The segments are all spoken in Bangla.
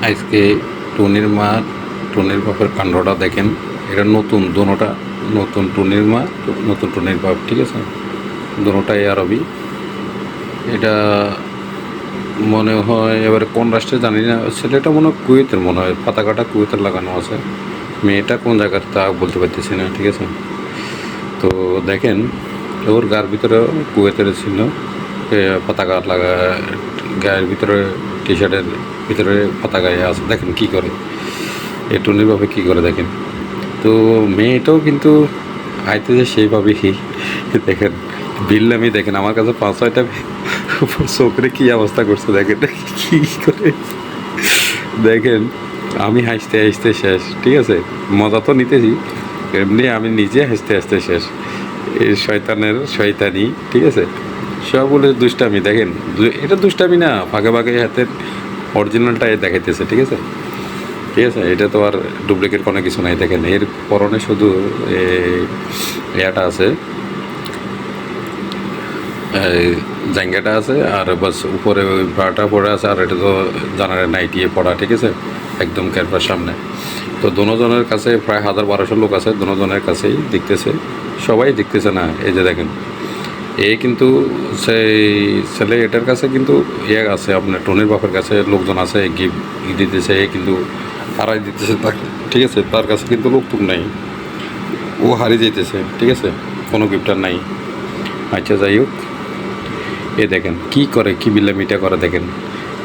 আজকে টুনির মা টুনির বাপের কাণ্ডটা দেখেন। এটা নতুন দোনোটা, নতুন টুনির মা নতুন টুনির বাপ, ঠিক আছে। দোনোটাই আরবি। এটা মনে হয় এবারে কোন রাষ্ট্রে জানি না, ছেলেটা মনে হয় কুয়েতের, মনে হয় পতাকাটা কুয়েতের লাগানো আছে। মেয়েটা কোন জায়গার তা বলতে পারতেছি না, ঠিক আছে। তো দেখেন ওর গার ভিতরে কুয়েতের ছিল পতাকা লাগা, গায়ের ভিতরে টি শার্টের ভিতরে পতাকায় আছে। দেখেন কী করে এ টুনিরভাবে কী করে দেখেন। তো মেয়েটাও কিন্তু আইতেছে সেইভাবেই। দেখেন বিল্লামি দেখেন, আমার কাছে 5-6টা চোখরে কী অবস্থা করছে দেখেন কী করে। দেখেন আমি হাসতে হাসতে শেষ, ঠিক আছে। মজা তো নিতেছি, এমনি আমি নিজে হাসতে হাসতে শেষ। এই শয়তানের শয়তানি, ঠিক আছে। সবগুলো দুষ্টামি দেখেন। এটা দুষ্টামি না, ভাগে ভাগে হাতের অরিজিনালটা দেখাইতেছে, ঠিক আছে। ঠিক আছে, এটা তো আর ডুপ্লিকেট কোনো কিছু নাই। দেখেন এর পরনে শুধু ইয়াটা আছে, জাঙ্গাটা আছে, আর বাস উপরে ওই ব্রাটা পড়ে আছে। আর এটা তো জানার নাইটিয়ে পড়া, ঠিক আছে, একদম ক্যাম্পার সামনে। তো দোনোজনের কাছে প্রায় 1000-1200 লোক আছে, দোনোজনের কাছেই দেখতেছে, সবাই দেখতেছে না। এই যে দেখেন কিন্তু সেই ছেলে এটার কাছে কিন্তু ইয়ে আছে, আপনার টনির বাপের কাছে লোকজন আছে, গিফট দিতেছে, কিন্তু হারাই দিতেছে তাকে, ঠিক আছে। তার কাছে কিন্তু লোক টুক নাই, ও হারিয়ে যেতেছে, ঠিক আছে, কোনো গিফটার নাই। আচ্ছা যাই হোক, এ দেখেন কি করে, কি বিল্লামিটা করে দেখেন।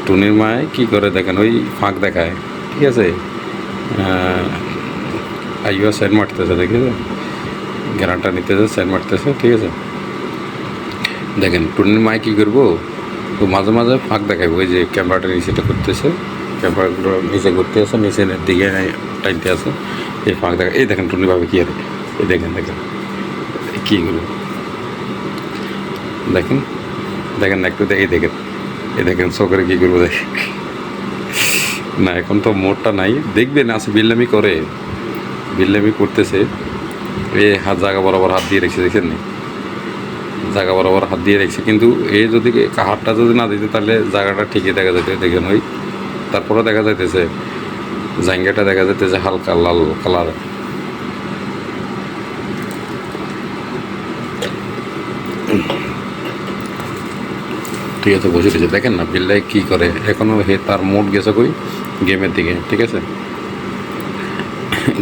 টুনির মায় কি করে দেখেন, ওই ফাঁক দেখায়, ঠিক আছে। আইয়া সাইড মারতেছে, দেখেছে, গ্যারানটা নিতেছে, সাইড মারতেছে, ঠিক আছে। দেখেন টুনির মায় কী করবো, তো মাঝে মাঝে ফাঁক দেখাবো। ওই যে ক্যামেরাটা নিচেটা করতেছে, ক্যামেরাগুলো নিচে করতে আছে, নিচের দিকে টাইনতে আছে, এই ফাঁক দেখা। এই দেখেন টুনির ভাবে কী আর, এই দেখেন দেখেন কী করবো, দেখেন দেখেন একটু দেখে দেখেন, এই দেখেন চোখের কী করবো দেখেন। না এখন তো মোড়টা নাই, দেখবেন আছে বিল্লামি করে, বিল্লামি করতেছে। এ হাত জায়গা বরাবর হাত দিয়ে রেখেছে, দেখেন নি, জায়গা বরাবর হাত দিয়ে রেখেছে। কিন্তু এই যদি হাতটা যদি না দিতে তাহলে জায়গাটা ঠিকই দেখা যেত, দেখেন ওই। তারপরে দেখা যাইতেছে জাঙ্গাটা দেখা যাইতেছে হালকা লাল কালার। ঠিক আছে, বসে দিয়েছে, দেখেন না বিল্লাই কী করে। এখনও তার মোট গেছে কই গেমের দিকে, ঠিক আছে,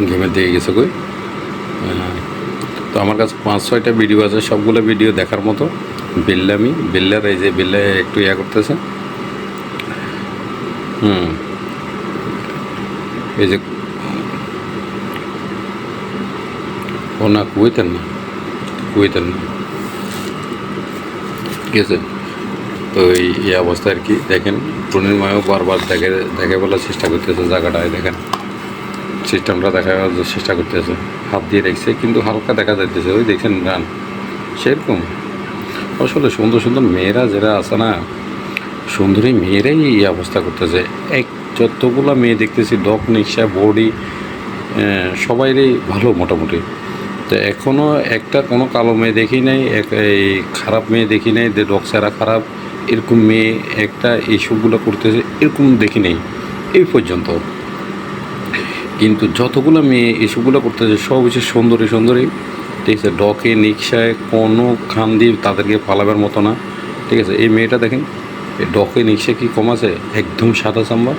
গেমের দিকে গেছে কই। তো আমার কাছে 5-6টা ভিডিও আছে, সবগুলো ভিডিও দেখার মতো। বিল্লামি, বিল্লার এই যে বিল্লা একটু ইয়া করতেছে, এই যে ও না কুয়েতের না, কুয়েতের না, ঠিক আছে। তো এই অবস্থা আর কি। দেখেন টুনির মায়ও বারবার দেখে বলার চেষ্টা করতেছে জায়গাটায়, দেখেন সিস্টেমটা দেখার চেষ্টা করতেছে, হাত দিয়ে রেখেছে কিন্তু হালকা দেখা যাইতেছে, ওই দেখছেন গান সেরকম। আসলে সুন্দর সুন্দর মেয়েরা যারা আছে না, সুন্দরী মেয়েরাই এই অবস্থা করতেছে। যতগুলো মেয়ে দেখতেছি ডক নিশা বডি সবাইরই ভালো মোটামুটি। তো এখনও একটা কোনো কালো মেয়ে দেখি নাই, এই খারাপ মেয়ে দেখি নাই, যে ডক ছাড়া খারাপ এরকম মেয়ে একটা এইসবগুলো করতেছে এরকম দেখি নেই এই পর্যন্ত। কিন্তু যতগুলো মেয়ে এসবগুলো করতেছে সব হচ্ছে সুন্দরী সুন্দরী, ঠিক আছে। ডকে নিক্সায় কোনো খান দিয়ে তাদেরকে পালাবার মতো না, ঠিক আছে। এই মেয়েটা দেখেন, এই ডকে নিক্সা কি কম আছে, একদম সাদা চাম্বা,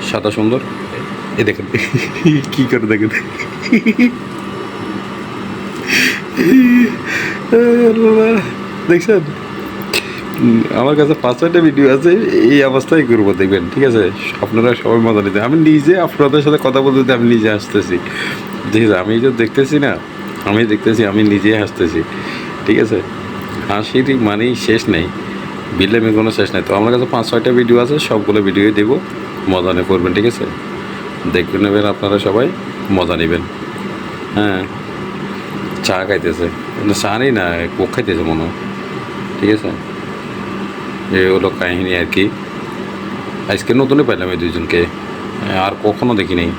সাদা সুন্দর। এ দেখেন কী করে দেখেন, দেখছেন। আমার কাছে 5-6টা ভিডিও আছে, এই অবস্থায় করবো দেখবেন, ঠিক আছে। আপনারা সবাই মজা নিতে, আমি নিজে আপনাদের সাথে কথা বলতে আমি নিজে হাসতেছি, ঠিক আছে। আমি যে দেখতেছি না, আমি দেখতেছি, আমি নিজে হাসতেছি, ঠিক আছে। হাসির মানেই শেষ নেই, বিল্লামি কোনো শেষ নেই। তো আমার কাছে 5-6টা ভিডিও আছে, সবগুলো ভিডিওই দেবো, মজা নিয়ে করবেন, ঠিক আছে। দেখে নেবেন আপনারা সবাই, মজা নেবেন। হ্যাঁ, চা খাইতেছে, চা নেই না, কোক খাইতেছে মনে হয়, ঠিক আছে। এই হলো কাহিনী আর কি। আজকে নতুনই পাইলাম এই দুইজনকে, আর কখনো দেখি নাই।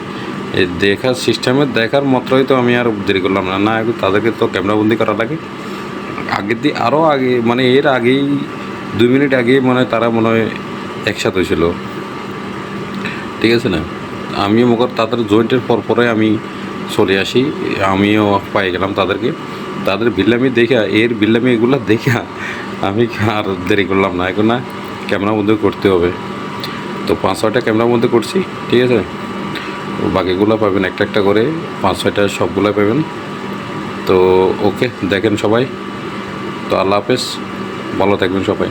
এই দেখার সিস্টেমের দেখার মাত্রই তো আমি আর দেরি করলাম না, তাদেরকে তো ক্যামেরাবন্দি করা লাগে। আগের দিয়ে আরও আগে, মানে এর আগেই 2 মিনিট আগেই মনে হয় তারা মনে হয় একসাথে হয়েছিল, ঠিক আছে না। আমিও মগর তাদের জয়েন্টের পরে আমি চলে আসি, আমিও পাই গেলাম তাদেরকে, তাদের বিল্লামি দেখা, এর বিল্লামি এগুলো দেখা আমি আর দেরি করলাম না, এখন না ক্যামেরার মধ্যে করতে হবে। তো 5-6টা ক্যামেরার মধ্যে করছি, ঠিক আছে। বাকিগুলো পাবেন একটা একটা করে, 5-6টা সবগুলো পাবেন। তো ওকে, দেখেন সবাই। তো আল্লাহ হাফেজ, ভালো থাকবেন সবাই।